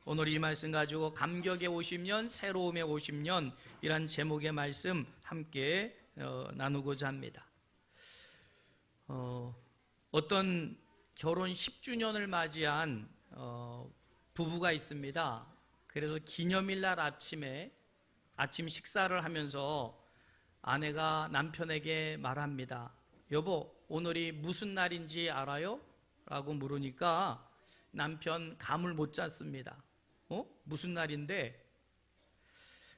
오늘 이 말씀 가지고 감격의 50년, 새로움의 50년 이란 제목의 말씀 함께 나누고자 합니다. 어떤 결혼 10주년을 맞이한 부부가 있습니다. 그래서 기념일날 아침 식사를 하면서 아내가 남편에게 말합니다. 여보, 오늘이 무슨 날인지 알아요? 라고 물으니까 남편 감을 못 잡습니다. 무슨 날인데?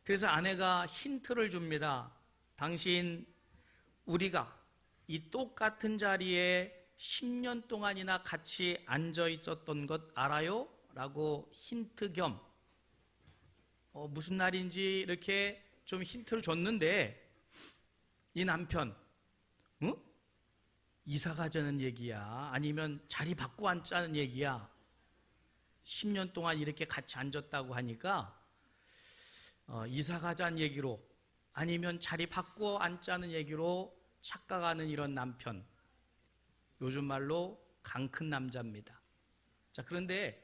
그래서 아내가 힌트를 줍니다. 당신, 우리가 이 똑같은 자리에 10년 동안이나 같이 앉아 있었던 것 알아요? 라고 힌트 겸 무슨 날인지 이렇게 좀 힌트를 줬는데 이 남편, 이사 가자는 얘기야? 아니면 자리 바꾸고 앉자는 얘기야? 10년 동안 이렇게 같이 앉았다고 하니까 이사 가자는 얘기로 아니면 자리 바꾸어 앉자는 얘기로 착각하는 이런 남편, 요즘 말로 강 큰 남자입니다. 자, 그런데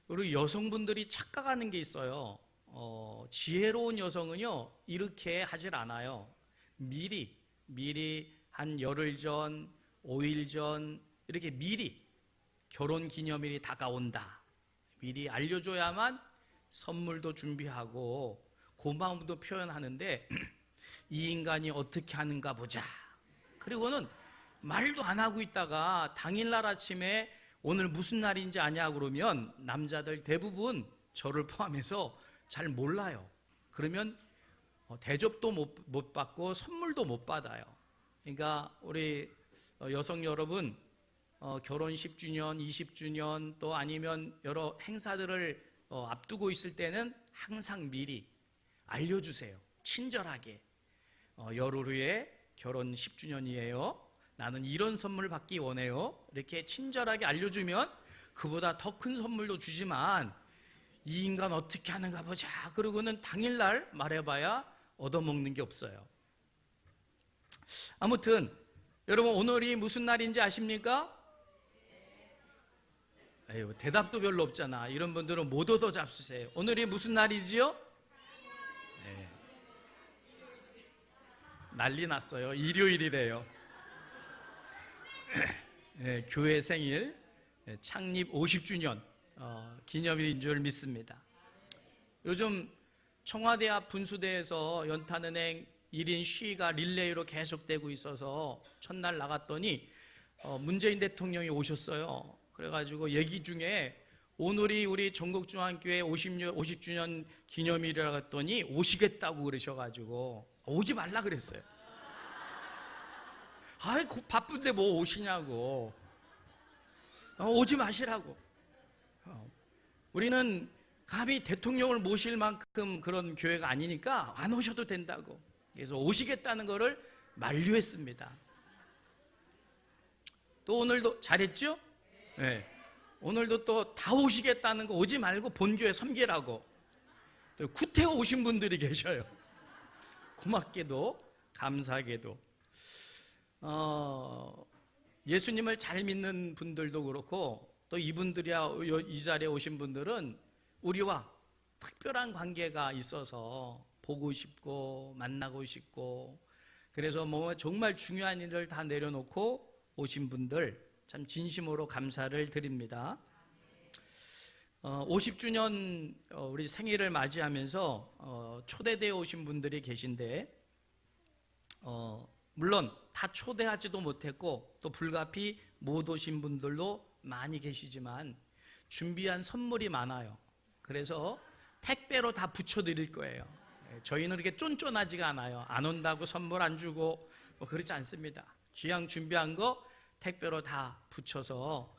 우리 여성분들이 착각하는 게 있어요. 지혜로운 여성은요 이렇게 하질 않아요. 미리 한 열흘 전, 5일 전 이렇게 미리 결혼 기념일이 다가온다, 미리 알려줘야만 선물도 준비하고 고마움도 표현하는데 이 인간이 어떻게 하는가 보자. 그리고는 말도 안 하고 있다가 당일날 아침에 오늘 무슨 날인지 아냐 그러면 남자들 대부분 저를 포함해서 잘 몰라요. 그러면 대접도 못 받고 선물도 못 받아요. 그러니까 우리 여성 여러분, 결혼 10주년, 20주년 또 아니면 여러 행사들을 앞두고 있을 때는 항상 미리 알려주세요. 친절하게. 열흘 후에 결혼 10주년이에요. 나는 이런 선물 받기 원해요. 이렇게 친절하게 알려주면 그보다 더 큰 선물도 주지만 이 인간 어떻게 하는가 보자. 그러고는 당일날 말해봐야 얻어먹는 게 없어요. 아무튼 여러분, 오늘이 무슨 날인지 아십니까? 에휴, 대답도 별로 없잖아. 이런 분들은 못 얻어 잡수세요. 오늘이 무슨 날이지요? 네. 난리 났어요. 일요일이래요. 네, 교회 생일 창립 50주년 기념일인 줄 믿습니다. 요즘 청와대 앞 분수대에서 연탄은행 1인 시위가 릴레이로 계속되고 있어서 첫날 나갔더니 문재인 대통령이 오셨어요. 그래가지고 얘기 중에 오늘이 우리 전국중앙교회 50주년 기념일이라고 했더니 오시겠다고 그러셔가지고 오지 말라 그랬어요. 아이, 바쁜데 뭐 오시냐고. 오지 마시라고. 우리는 감히 대통령을 모실 만큼 그런 교회가 아니니까 안 오셔도 된다고. 그래서 오시겠다는 거를 만류했습니다. 또 오늘도 잘했죠? 네. 오늘도 또 다 오시겠다는 거 오지 말고 본교회 섬기라고. 또 구태여 오신 분들이 계셔요. 고맙게도 감사하게도. 예수님을 잘 믿는 분들도 그렇고 또 이분들이야 이 자리에 오신 분들은 우리와 특별한 관계가 있어서 보고 싶고 만나고 싶고 그래서 뭐 정말 중요한 일을 다 내려놓고 오신 분들 참 진심으로 감사를 드립니다. 50주년 우리 생일을 맞이하면서 초대되어 오신 분들이 계신데 물론 다 초대하지도 못했고 또 불가피 못 오신 분들도 많이 계시지만 준비한 선물이 많아요. 그래서 택배로 다 붙여드릴 거예요. 저희는 그렇게 쫀쫀하지가 않아요. 안 온다고 선물 안 주고 뭐 그렇지 않습니다. 귀양 준비한 거 택배로 다 붙여서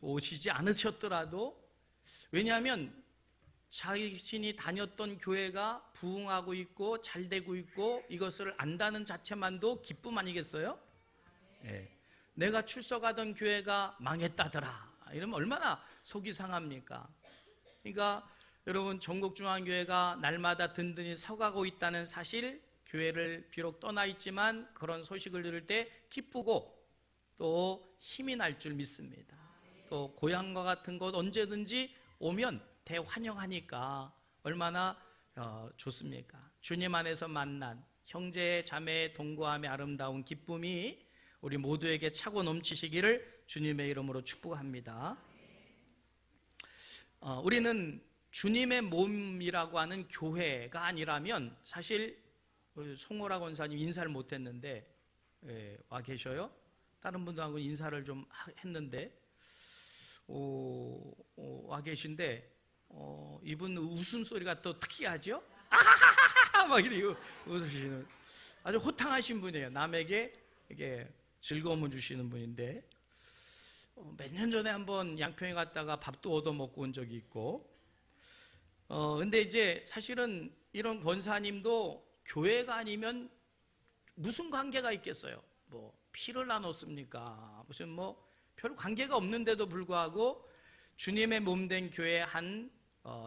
오시지 않으셨더라도, 왜냐하면 자신이 다녔던 교회가 부흥하고 있고 잘 되고 있고 이것을 안다는 자체만도 기쁨 아니겠어요? 네. 내가 출석하던 교회가 망했다더라 이러면 얼마나 속이 상합니까? 그러니까 여러분, 전국중앙교회가 날마다 든든히 서가고 있다는 사실, 교회를 비록 떠나 있지만 그런 소식을 들을 때 기쁘고 또 힘이 날 줄 믿습니다. 또 고향과 같은 곳 언제든지 오면 대환영하니까 얼마나 좋습니까? 주님 안에서 만난 형제 자매의 동거함의 아름다운 기쁨이 우리 모두에게 차고 넘치시기를 주님의 이름으로 축복합니다. 우리는 주님의 몸이라고 하는 교회가 아니라면 사실 송호라 권사님 인사를 못했는데 와 계셔요? 다른 분들하고 인사를 좀 했는데 와 계신데 이분 웃음소리가 또 특이하죠? 아하하하하 막 이렇게 웃으시는 아주 호탕하신 분이에요. 남에게 이게 즐거움을 주시는 분인데 몇 년 전에 한번 양평에 갔다가 밥도 얻어먹고 온 적이 있고 근데 이제 사실은 이런 권사님도 교회가 아니면 무슨 관계가 있겠어요? 뭐 피를 나눴습니까? 무슨 뭐 별 관계가 없는데도 불구하고 주님의 몸된 교회의 한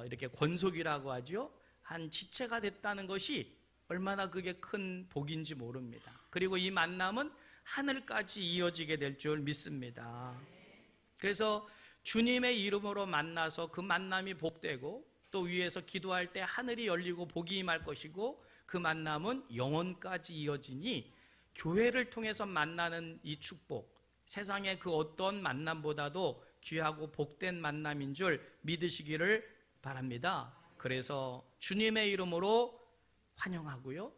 이렇게 권속이라고 하죠. 한 지체가 됐다는 것이 얼마나 그게 큰 복인지 모릅니다. 그리고 이 만남은 하늘까지 이어지게 될 줄 믿습니다. 그래서 주님의 이름으로 만나서 그 만남이 복되고 또 위에서 기도할 때 하늘이 열리고 복이 임할 것이고 그 만남은 영원까지 이어지니 교회를 통해서 만나는 이 축복, 세상의 그 어떤 만남보다도 귀하고 복된 만남인 줄 믿으시기를 바랍니다. 그래서 주님의 이름으로 환영하고요,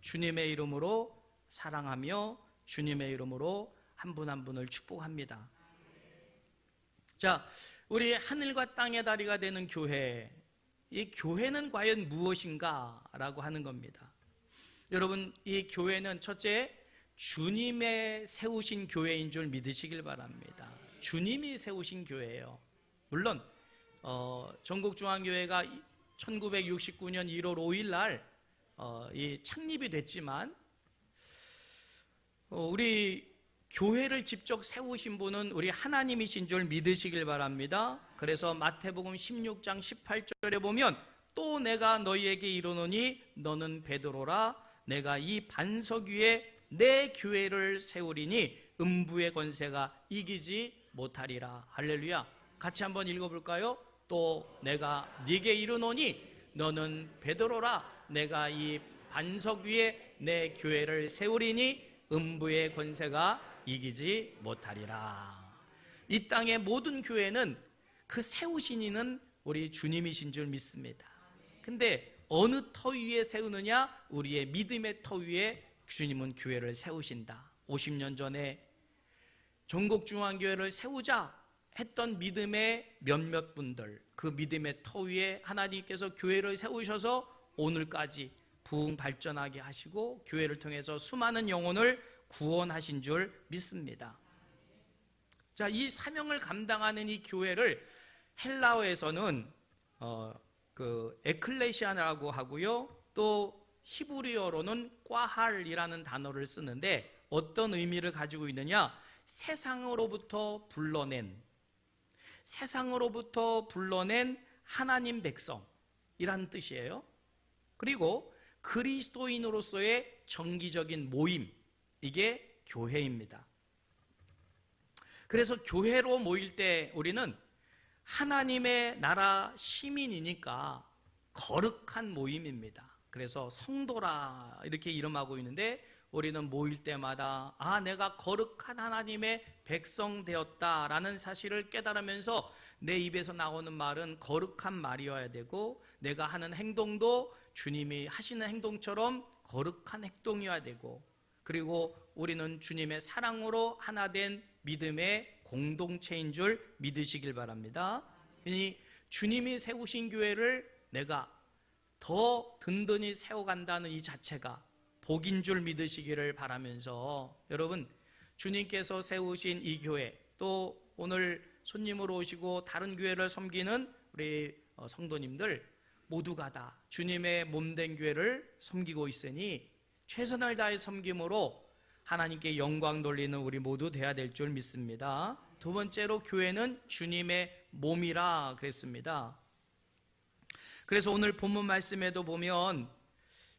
주님의 이름으로 사랑하며 주님의 이름으로 한 분 한 분을 축복합니다. 자, 우리 하늘과 땅의 다리가 되는 교회, 이 교회는 과연 무엇인가 라고 하는 겁니다. 여러분, 이 교회는 첫째, 주님의 세우신 교회인 줄 믿으시길 바랍니다. 주님이 세우신 교회예요. 물론 전국중앙교회가 1969년 1월 5일 날 창립이 됐지만 우리 교회를 직접 세우신 분은 우리 하나님이신 줄 믿으시길 바랍니다. 그래서 마태복음 16장 18절에 보면 또 내가 너희에게 이르노니 너는 베드로라 내가 이 반석 위에 내 교회를 세우리니 음부의 권세가 이기지 못하리라. 할렐루야. 같이 한번 읽어볼까요? 또 내가 네게 이르노니 너는 베드로라 내가 이 반석 위에 내 교회를 세우리니 음부의 권세가 이기지 못하리라. 이 땅의 모든 교회는 그 세우신 이는 우리 주님이신 줄 믿습니다. 근데 어느 터 위에 세우느냐? 우리의 믿음의 터 위에 주님은 교회를 세우신다. 50년 전에 전국중앙교회를 세우자 했던 믿음의 몇몇 분들, 그 믿음의 터 위에 하나님께서 교회를 세우셔서 오늘까지 부흥 발전하게 하시고 교회를 통해서 수많은 영혼을 구원하신 줄 믿습니다. 자, 이 사명을 감당하는 이 교회를 헬라어에서는 에클레시아라고 하고요, 또 히브리어로는 꽈할이라는 단어를 쓰는데 어떤 의미를 가지고 있느냐? 세상으로부터 불러낸 하나님 백성이라는 뜻이에요. 그리고 그리스도인으로서의 정기적인 모임, 이게 교회입니다. 그래서 교회로 모일 때 우리는 하나님의 나라 시민이니까 거룩한 모임입니다. 그래서 성도라 이렇게 이름하고 있는데 우리는 모일 때마다 내가 거룩한 하나님의 백성 되었다라는 사실을 깨달으면서 내 입에서 나오는 말은 거룩한 말이어야 되고 내가 하는 행동도 주님이 하시는 행동처럼 거룩한 행동이어야 되고 그리고 우리는 주님의 사랑으로 하나 된 믿음의 공동체인 줄 믿으시길 바랍니다. 이 주님이 세우신 교회를 내가 더 든든히 세워간다는 이 자체가 복인 줄 믿으시기를 바라면서 여러분, 주님께서 세우신 이 교회, 또 오늘 손님으로 오시고 다른 교회를 섬기는 우리 성도님들 모두가 다 주님의 몸된 교회를 섬기고 있으니 최선을 다해 섬김으로 하나님께 영광 돌리는 우리 모두 돼야 될 줄 믿습니다. 두 번째로 교회는 주님의 몸이라 그랬습니다. 그래서 오늘 본문 말씀에도 보면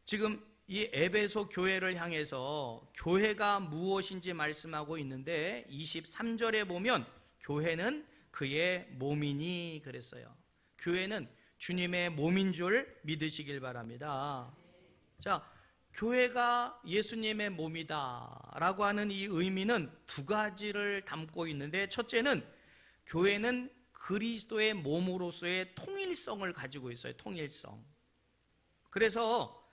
지금 이 에베소 교회를 향해서 교회가 무엇인지 말씀하고 있는데 23절에 보면 교회는 그의 몸이니 그랬어요. 교회는 주님의 몸인 줄 믿으시길 바랍니다. 자, 교회가 예수님의 몸이다 라고 하는 이 의미는 두 가지를 담고 있는데, 첫째는 교회는 그리스도의 몸으로서의 통일성을 가지고 있어요. 통일성. 그래서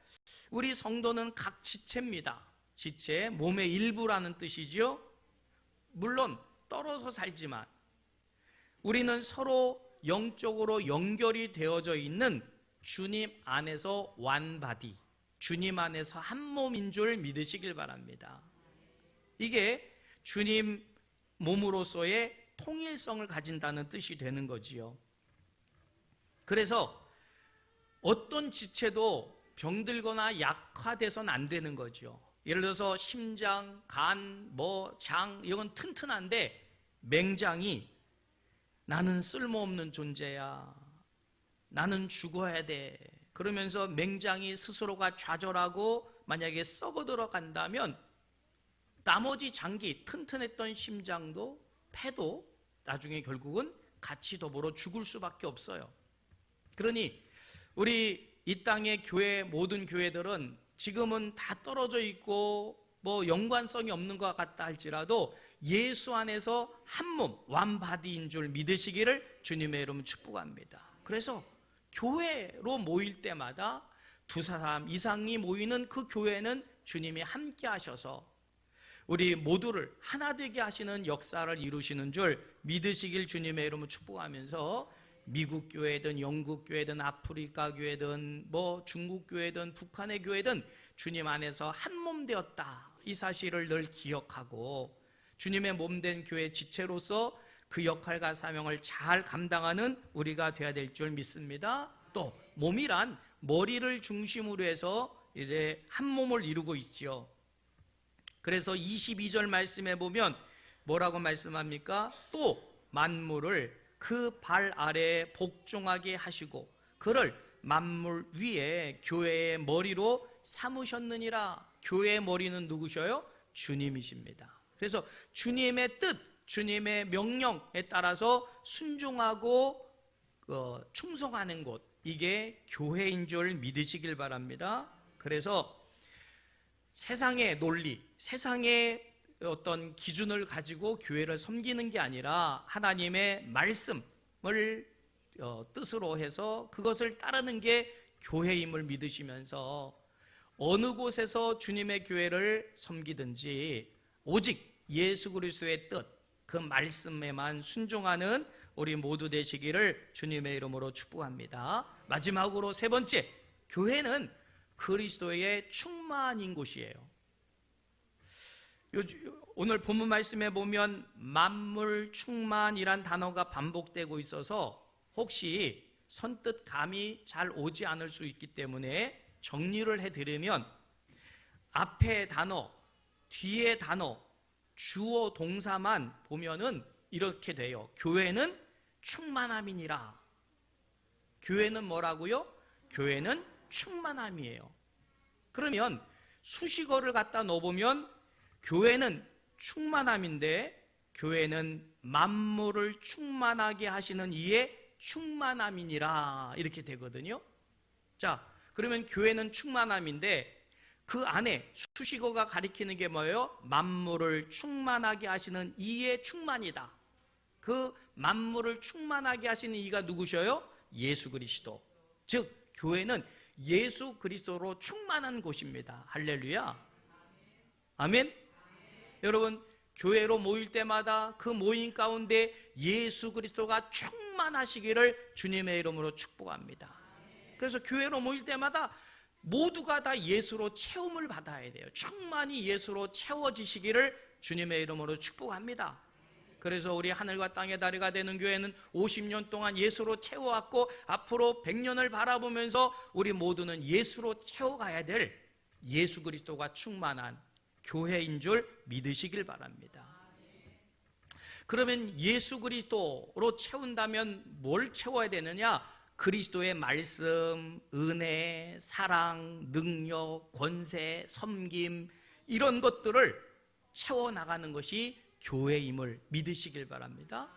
우리 성도는 각 지체입니다. 지체, 몸의 일부라는 뜻이지요. 물론 떨어져 살지만 우리는 서로 영적으로 연결이 되어져 있는 주님 안에서 완바디, 주님 안에서 한 몸인 줄 믿으시길 바랍니다. 이게 주님 몸으로서의 통일성을 가진다는 뜻이 되는 거지요. 그래서 어떤 지체도 병들거나 약화돼서는 안 되는 거죠. 예를 들어서 심장, 간, 장 이건 튼튼한데 맹장이 나는 쓸모없는 존재야, 나는 죽어야 돼 그러면서 맹장이 스스로가 좌절하고 만약에 썩어 들어간다면 나머지 장기, 튼튼했던 심장도 폐도 나중에 결국은 같이 더불어 죽을 수밖에 없어요. 그러니 우리 이 땅의 교회, 모든 교회들은 지금은 다 떨어져 있고 연관성이 없는 것 같다 할지라도 예수 안에서 한 몸, 완바디인 줄 믿으시기를 주님의 이름으로 축복합니다. 그래서 교회로 모일 때마다 두 사람 이상이 모이는 그 교회는 주님이 함께 하셔서 우리 모두를 하나 되게 하시는 역사를 이루시는 줄 믿으시길 주님의 이름으로 축복하면서 미국 교회든 영국 교회든 아프리카 교회든 중국 교회든 북한의 교회든 주님 안에서 한 몸 되었다, 이 사실을 늘 기억하고 주님의 몸된 교회 지체로서 그 역할과 사명을 잘 감당하는 우리가 되어야 될 줄 믿습니다. 또 몸이란 머리를 중심으로 해서 이제 한 몸을 이루고 있죠. 그래서 22절 말씀에 보면 뭐라고 말씀합니까? 또 만물을 그 발 아래에 복종하게 하시고 그를 만물 위에 교회의 머리로 삼으셨느니라. 교회의 머리는 누구셔요? 주님이십니다. 그래서 주님의 뜻, 주님의 명령에 따라서 순종하고 충성하는 곳, 이게 교회인 줄 믿으시길 바랍니다. 그래서 세상의 논리, 세상의 어떤 기준을 가지고 교회를 섬기는 게 아니라 하나님의 말씀을 뜻으로 해서 그것을 따르는 게 교회임을 믿으시면서 어느 곳에서 주님의 교회를 섬기든지 오직 예수 그리스도의 뜻, 그 말씀에만 순종하는 우리 모두 되시기를 주님의 이름으로 축복합니다. 마지막으로 세 번째, 교회는 그리스도의 충만인 곳이에요. 오늘 본문 말씀에 보면 만물 충만이란 단어가 반복되고 있어서 혹시 선뜻 감이 잘 오지 않을 수 있기 때문에 정리를 해드리면 앞에 단어, 뒤에 단어, 주어 동사만 보면은 이렇게 돼요. 교회는 충만함이니라. 교회는 뭐라고요? 교회는 충만함이에요. 그러면 수식어를 갖다 넣어보면 교회는 충만함인데 교회는 만물을 충만하게 하시는 이의 충만함이니라 이렇게 되거든요. 자, 그러면 교회는 충만함인데 그 안에 수식어가 가리키는 게 뭐예요? 만물을 충만하게 하시는 이의 충만이다. 그 만물을 충만하게 하시는 이가 누구셔요? 예수 그리스도. 즉 교회는 예수 그리스도로 충만한 곳입니다. 할렐루야. 아멘. 여러분, 교회로 모일 때마다 그 모임 가운데 예수 그리스도가 충만하시기를 주님의 이름으로 축복합니다. 그래서 교회로 모일 때마다 모두가 다 예수로 채움을 받아야 돼요. 충만히 예수로 채워지시기를 주님의 이름으로 축복합니다. 그래서 우리 하늘과 땅의 다리가 되는 교회는 50년 동안 예수로 채워왔고 앞으로 100년을 바라보면서 우리 모두는 예수로 채워가야 될 예수 그리스도가 충만한 교회인 줄 믿으시길 바랍니다. 그러면 예수 그리스도로 채운다면 뭘 채워야 되느냐? 그리스도의 말씀, 은혜, 사랑, 능력, 권세, 섬김 이런 것들을 채워나가는 것이 교회임을 믿으시길 바랍니다.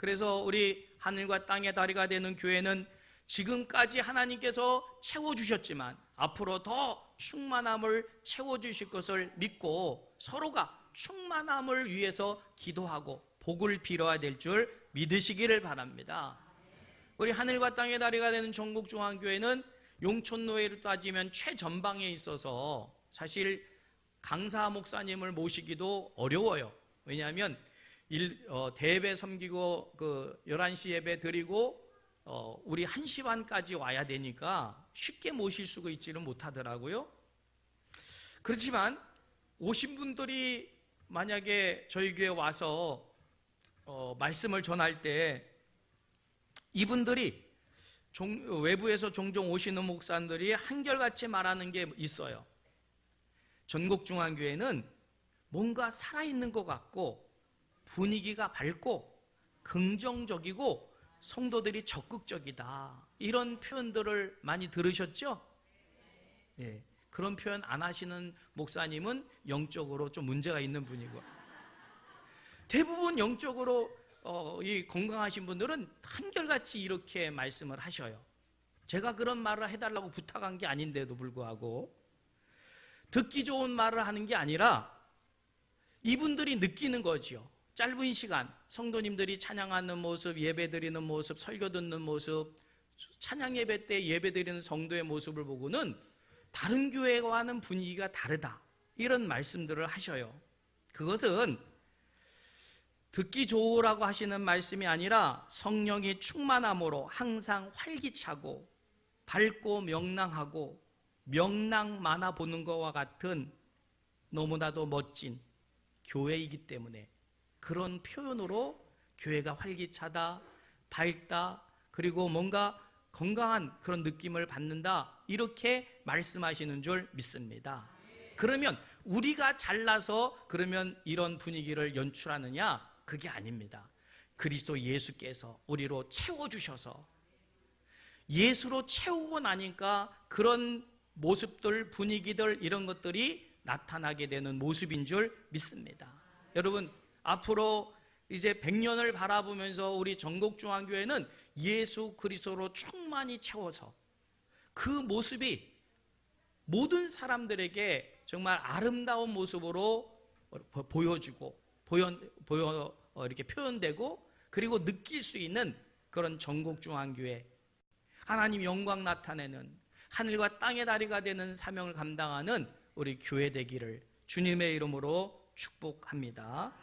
그래서 우리 하늘과 땅의 다리가 되는 교회는 지금까지 하나님께서 채워주셨지만 앞으로 더 충만함을 채워주실 것을 믿고 서로가 충만함을 위해서 기도하고 복을 빌어야 될 줄 믿으시기를 바랍니다. 우리 하늘과 땅의 다리가 되는 전국중앙교회는 용촌노예로 따지면 최전방에 있어서 사실 강사 목사님을 모시기도 어려워요. 왜냐하면 대예배 섬기고 11시 예배 드리고 우리 1시 반까지 와야 되니까 쉽게 모실 수가 있지는 못하더라고요. 그렇지만 오신 분들이 만약에 저희 교회 와서 말씀을 전할 때 이분들이 외부에서 종종 오시는 목사님들이 한결같이 말하는 게 있어요. 전국중앙교회는 뭔가 살아있는 것 같고 분위기가 밝고 긍정적이고 성도들이 적극적이다, 이런 표현들을 많이 들으셨죠? 예, 그런 표현 안 하시는 목사님은 영적으로 좀 문제가 있는 분이고, 대부분 영적으로 이 건강하신 분들은 한결같이 이렇게 말씀을 하셔요. 제가 그런 말을 해달라고 부탁한 게 아닌데도 불구하고 듣기 좋은 말을 하는 게 아니라 이분들이 느끼는 거지요. 짧은 시간 성도님들이 찬양하는 모습, 예배드리는 모습, 설교 듣는 모습, 찬양 예배 때 예배드리는 성도의 모습을 보고는 다른 교회와는 분위기가 다르다, 이런 말씀들을 하셔요. 그것은 듣기 좋으라고 하시는 말씀이 아니라 성령이 충만함으로 항상 활기차고 밝고 명랑하고 명랑 만화 보는 것과 같은 너무나도 멋진 교회이기 때문에 그런 표현으로 교회가 활기차다, 밝다, 그리고 뭔가 건강한 그런 느낌을 받는다, 이렇게 말씀하시는 줄 믿습니다. 그러면 우리가 잘나서 그러면 이런 분위기를 연출하느냐? 그게 아닙니다. 그리스도 예수께서 우리로 채워주셔서 예수로 채우고 나니까 그런 모습들, 분위기들, 이런 것들이 나타나게 되는 모습인 줄 믿습니다. 여러분, 앞으로 이제 100년을 바라보면서 우리 전국중앙교회는 예수 그리스도로 충만히 채워서 그 모습이 모든 사람들에게 정말 아름다운 모습으로 보여주고 이렇게 표현되고 그리고 느낄 수 있는 그런 전국중앙교회, 하나님 영광 나타내는 하늘과 땅의 다리가 되는 사명을 감당하는 우리 교회 되기를 주님의 이름으로 축복합니다.